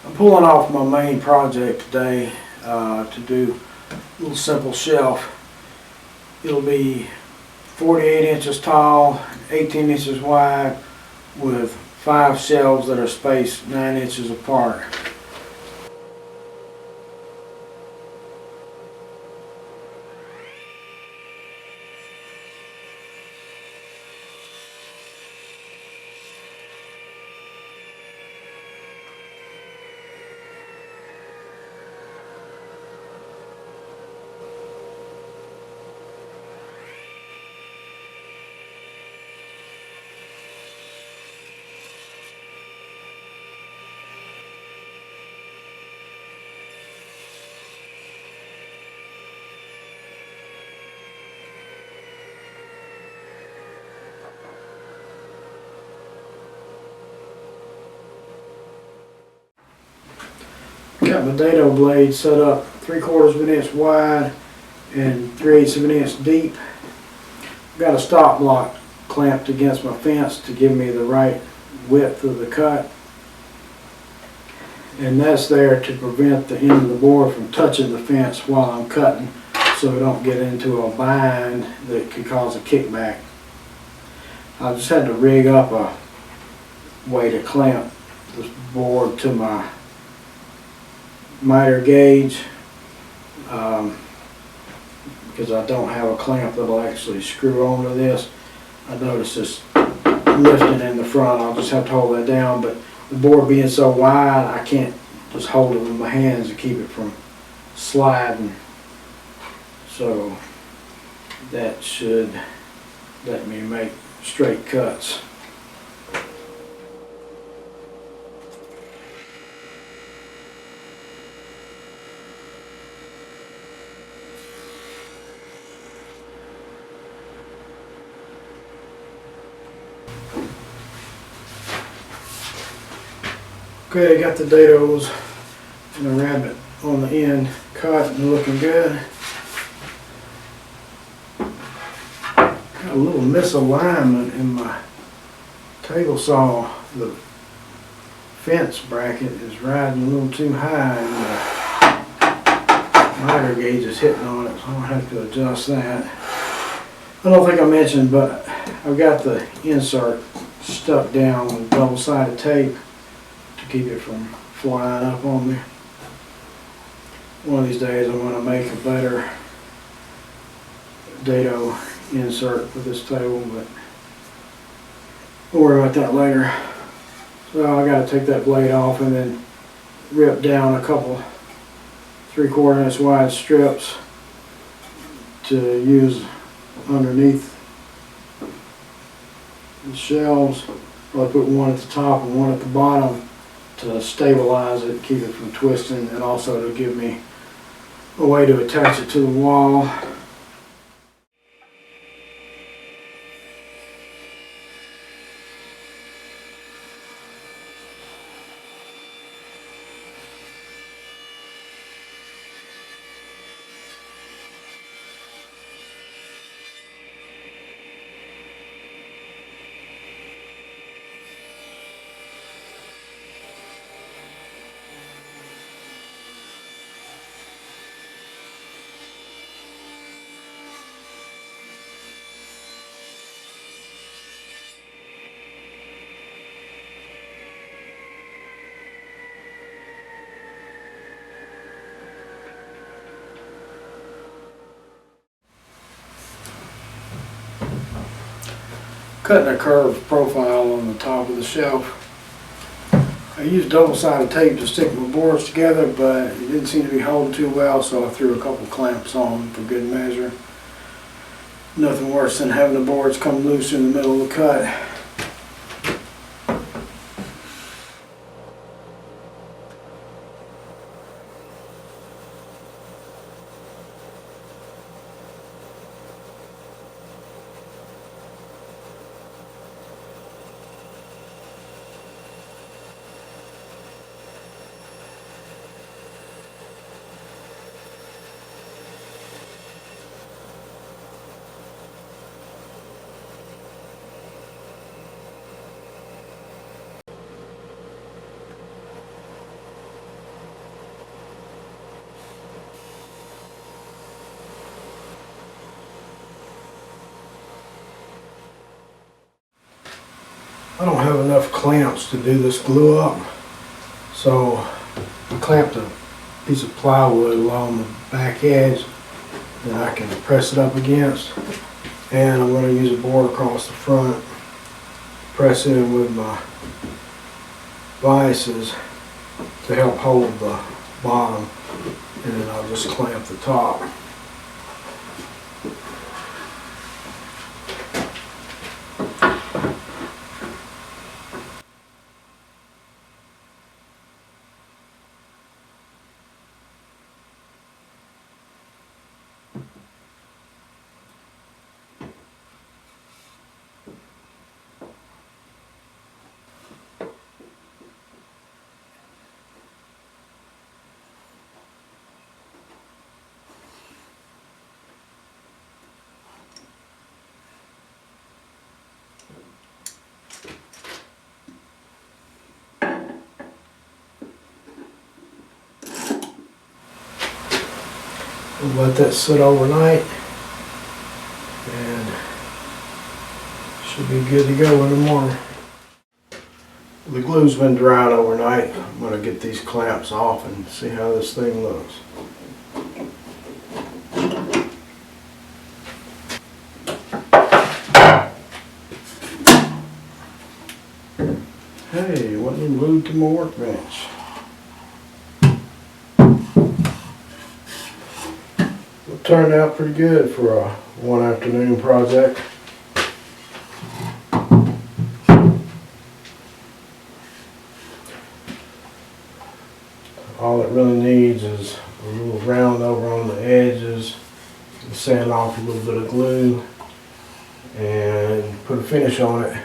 I'm pulling off my main project today to do a little simple shelf. It'll be 48 inches tall, 18 inches wide, with 5 shelves that are spaced 9 inches apart. Got my dado blade set up 3/4 of an inch wide and 3/8 of an inch deep. Got a stop block clamped against my fence to give me the right width of the cut. And that's there to prevent the end of the board from touching the fence while I'm cutting, so I don't get into a bind that could cause a kickback. I just had to rig up a way to clamp this board to my miter gauge because I don't have a clamp that'll actually screw onto this. I noticed this lifting in the front. I'll just have to hold that down, but the board being so wide, I can't just hold it with my hands to keep it from sliding. So that should let me make straight cuts. Okay, I got the dados and the rabbet on the end cut and looking good. Got a little misalignment in my table saw. The fence bracket is riding a little too high and the miter gauge is hitting on it, so I'm going to have to adjust that. I don't think I mentioned, but I've got the insert stuck down with double-sided tape to keep it from flying up on me. One of these days I'm going to make a better dado insert for this table, but we'll worry about that later. So I got to take that blade off and then rip down a couple 3/4 inch wide strips to use underneath the shelves. I'll put one at the top and one at the bottom to stabilize it, keep it from twisting, and also to give me a way to attach it to the wall. Cutting a curved profile on the top of the shelf. I used double-sided tape to stick my boards together, but it didn't seem to be holding too well, so I threw a couple clamps on for good measure. Nothing worse than having the boards come loose in the middle of the cut. I don't have enough clamps to do this glue up, so I clamped a piece of plywood along the back edge that I can press it up against, and I'm going to use a board across the front, press in with my vices to help hold the bottom, and then I'll just clamp the top. We'll let that sit overnight and should be good to go in the morning. The glue's been drying overnight. I'm going to get these clamps off and see how this thing looks. Hey, wasn't glued to my workbench. It turned out pretty good for a one afternoon project. All it really needs is a little round over on the edges, sand off a little bit of glue, and put a finish on it.